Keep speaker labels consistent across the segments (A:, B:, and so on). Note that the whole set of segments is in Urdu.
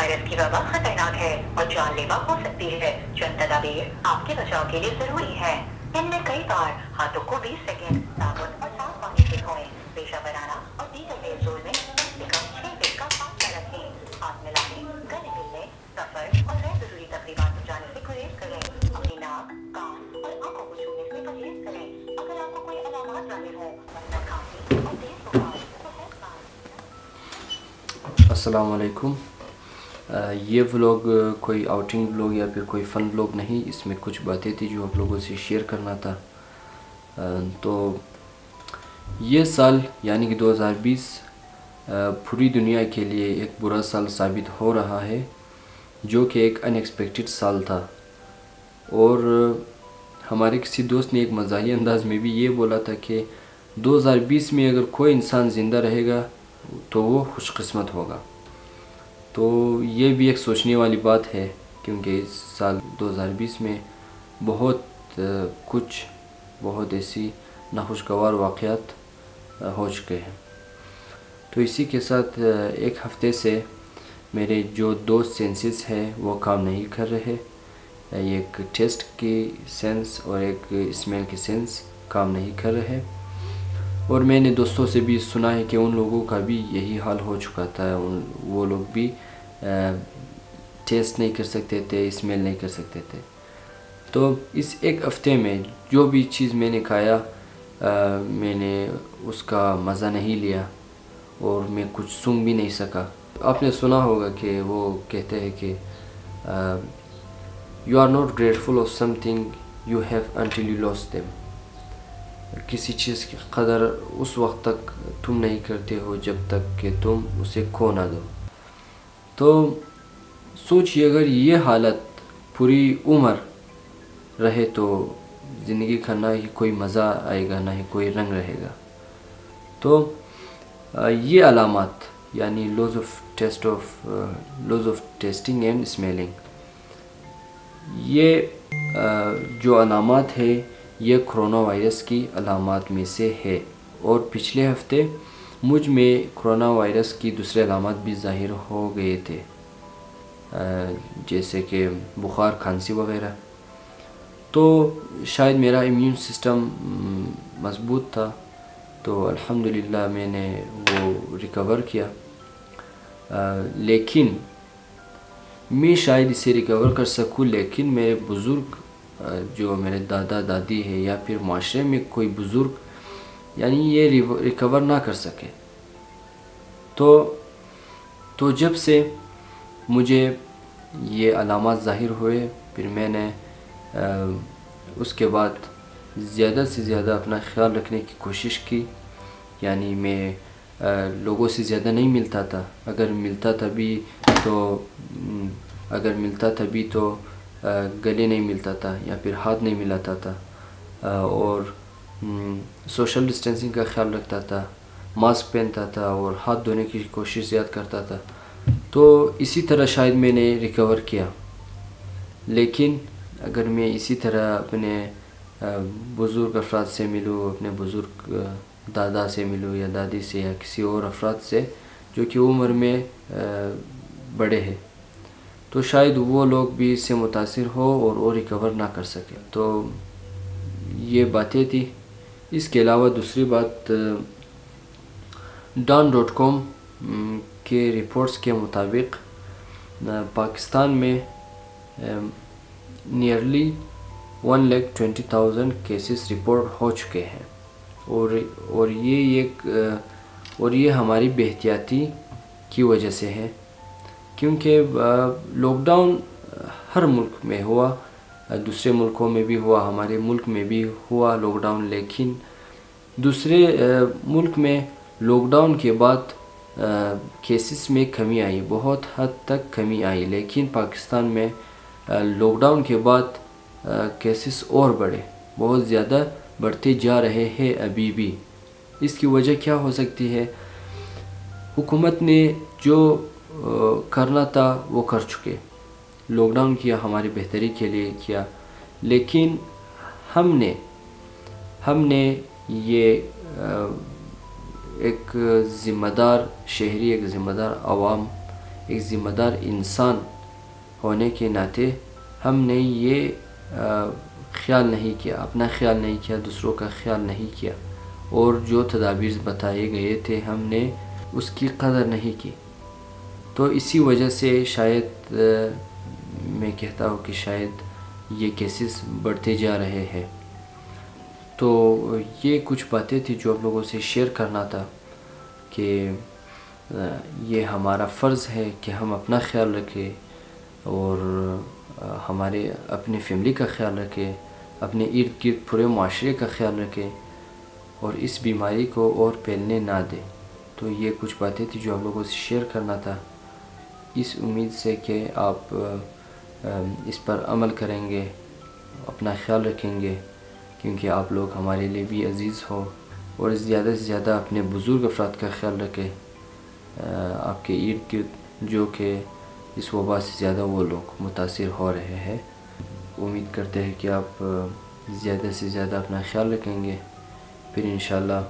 A: وائرس کی وبا خطرناک ہے اور جان لیوا ہو سکتی ہے. چند تدابیر آپ کے بچاؤ کے لیے ضروری ہے. ان میں کئی بار ہاتھوں کو 20 سیکنڈ صابن اور صاف پانی سے دھوئیں. پیشاب بنانا اور دیگر میل جول میں کم سے کم 6 فٹ کا فاصلہ رکھیں. ہاتھ ملانے، گلے ملنے، سفر اور غیر ضروری تقریبات میں جانے سے گریز کریں. اپنی ناک، کان اور آنکھوں کو چھونے سے پرہیز کریں. اگر آپ کو کوئی علامات ظاہر ہوں مثلا کھانسی اور تیز بخار تو ہیلپ لائن.
B: السلام علیکم. یہ ولاگ کوئی آؤٹنگ ولاگ یا پھر کوئی فن ولاگ نہیں، اس میں کچھ باتیں تھی جو آپ لوگوں سے شیئر کرنا تھا. تو یہ سال یعنی کہ 2020 پوری دنیا کے لیے ایک برا سال ثابت ہو رہا ہے، جو کہ ایک ان ایکسپیکٹڈ سال تھا. اور ہمارے کسی دوست نے ایک مزاحیہ انداز میں بھی یہ بولا تھا کہ 2020 میں اگر کوئی انسان زندہ رہے گا تو وہ خوش قسمت ہوگا. تو یہ بھی ایک سوچنے والی بات ہے، کیونکہ اس سال 2020 میں بہت ایسی ناخوشگوار واقعات ہو چکے ہیں. تو اسی کے ساتھ ایک ہفتے سے میرے جو دو سینسز ہیں وہ کام نہیں کر رہے. ایک ٹیسٹ کی سینس اور ایک اسمیل کی سینس کام نہیں کر رہے. اور میں نے دوستوں سے بھی سنا ہے کہ ان لوگوں کا بھی یہی حال ہو چکا تھا. وہ لوگ بھی ٹیسٹ نہیں کر سکتے تھے، اسمیل نہیں کر سکتے تھے. تو اس ایک ہفتے میں جو بھی چیز میں نے کھایا میں نے اس کا مزہ نہیں لیا اور میں کچھ سونگھ بھی نہیں سکا. آپ نے سنا ہوگا کہ وہ کہتے ہیں کہ you are not grateful of something you have until you lost them. کسی چیز کی قدر اس وقت تک تم نہیں کرتے ہو جب تک کہ تم اسے کھو نہ دو. تو سوچئے اگر یہ حالت پوری عمر رہے تو زندگی کا نہ ہی کوئی مزہ آئے گا، نہ ہی کوئی رنگ رہے گا. تو یہ علامات یعنی loss of tasting and smelling, یہ جو علامات ہے یہ کرونا وائرس کی علامات میں سے ہے. اور پچھلے ہفتے مجھ میں کرونا وائرس کی دوسرے علامات بھی ظاہر ہو گئے تھے، جیسے کہ بخار، کھانسی وغیرہ. تو شاید میرا امیون سسٹم مضبوط تھا، تو الحمدللہ میں نے وہ ریکور کیا. لیکن میں شاید اسے ریکور کر سکوں، لیکن میرے بزرگ جو میرے دادا دادی ہے یا پھر معاشرے میں کوئی بزرگ یعنی یہ ریکور نہ کر سکے. تو جب سے مجھے یہ علامات ظاہر ہوئے، پھر میں نے اس کے بعد زیادہ سے زیادہ اپنا خیال رکھنے کی کوشش کی. یعنی میں لوگوں سے زیادہ نہیں ملتا تھا. اگر ملتا تھا بھی تو گلے نہیں ملتا تھا یا پھر ہاتھ نہیں ملاتا تھا. اور سوشل ڈسٹینسنگ کا خیال رکھتا تھا، ماسک پہنتا تھا اور ہاتھ دھونے کی کوشش زیادہ کرتا تھا. تو اسی طرح شاید میں نے ریکور کیا. لیکن اگر میں اسی طرح اپنے بزرگ افراد سے ملوں، اپنے بزرگ دادا سے ملوں یا دادی سے یا کسی اور افراد سے جو کہ عمر میں بڑے ہیں، تو شاید وہ لوگ بھی اس سے متاثر ہو اور وہ ریکور نہ کر سکے. تو یہ باتیں تھی. اس کے علاوہ دوسری بات، DAN.com کے رپورٹس کے مطابق پاکستان میں نیئرلی 1,20,000 کیسز رپورٹ ہو چکے ہیں. اور یہ ہماری بے احتیاطی کی وجہ سے ہے، کیونکہ لاک ڈاؤن ہر ملک میں ہوا، دوسرے ملکوں میں بھی ہوا، ہمارے ملک میں بھی ہوا لاک ڈاؤن. لیکن دوسرے ملک میں لاک ڈاؤن کے بعد کیسز میں کمی آئی، بہت حد تک کمی آئی. لیکن پاکستان میں لاک ڈاؤن کے بعد کیسز اور بڑھے، بہت زیادہ بڑھتے جا رہے ہیں ابھی بھی. اس کی وجہ کیا ہو سکتی ہے؟ حکومت نے جو کرنا تھا وہ کر چکے. لاک ڈاؤن کیا، ہماری بہتری کے لیے کیا، لیکن ہم نے یہ ایک ذمہ دار شہری، ایک ذمہ دار عوام، ایک ذمہ دار انسان ہونے کے ناطے ہم نے یہ خیال نہیں کیا، اپنا خیال نہیں کیا، دوسروں کا خیال نہیں کیا، اور جو تدابیر بتائے گئے تھے ہم نے اس کی قدر نہیں کی. تو اسی وجہ سے شاید میں کہتا ہوں کہ شاید یہ کیسز بڑھتے جا رہے ہیں. تو یہ کچھ باتیں تھی جو آپ لوگوں سے شیئر کرنا تھا کہ یہ ہمارا فرض ہے کہ ہم اپنا خیال رکھیں اور ہمارے اپنے فیملی کا خیال رکھیں، اپنے ارد گرد پورے معاشرے کا خیال رکھیں اور اس بیماری کو اور پھیلنے نہ دیں. تو یہ کچھ باتیں تھی جو آپ لوگوں سے شیئر کرنا تھا، اس امید سے کہ آپ اس پر عمل کریں گے، اپنا خیال رکھیں گے، کیونکہ آپ لوگ ہمارے لیے بھی عزیز ہو. اور زیادہ سے زیادہ اپنے بزرگ افراد کا خیال رکھیں، آپ کے ارد گرد جو کہ اس وبا سے زیادہ وہ لوگ متاثر ہو رہے ہیں. امید کرتے ہیں کہ آپ زیادہ سے زیادہ اپنا خیال رکھیں گے. پھر انشاءاللہ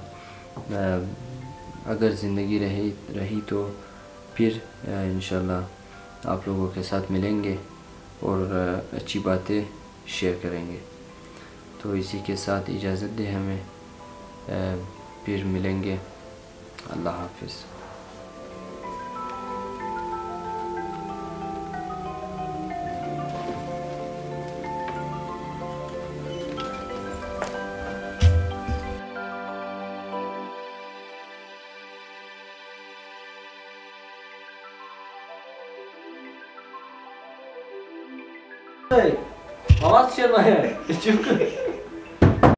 B: اگر زندگی رہی تو پھر انشاءاللہ آپ لوگوں کے ساتھ ملیں گے اور اچھی باتیں شیئر کریں گے. تو اسی کے ساتھ اجازت دیں ہمیں، پھر ملیں گے. اللہ حافظ. آواز چل رہا ہے.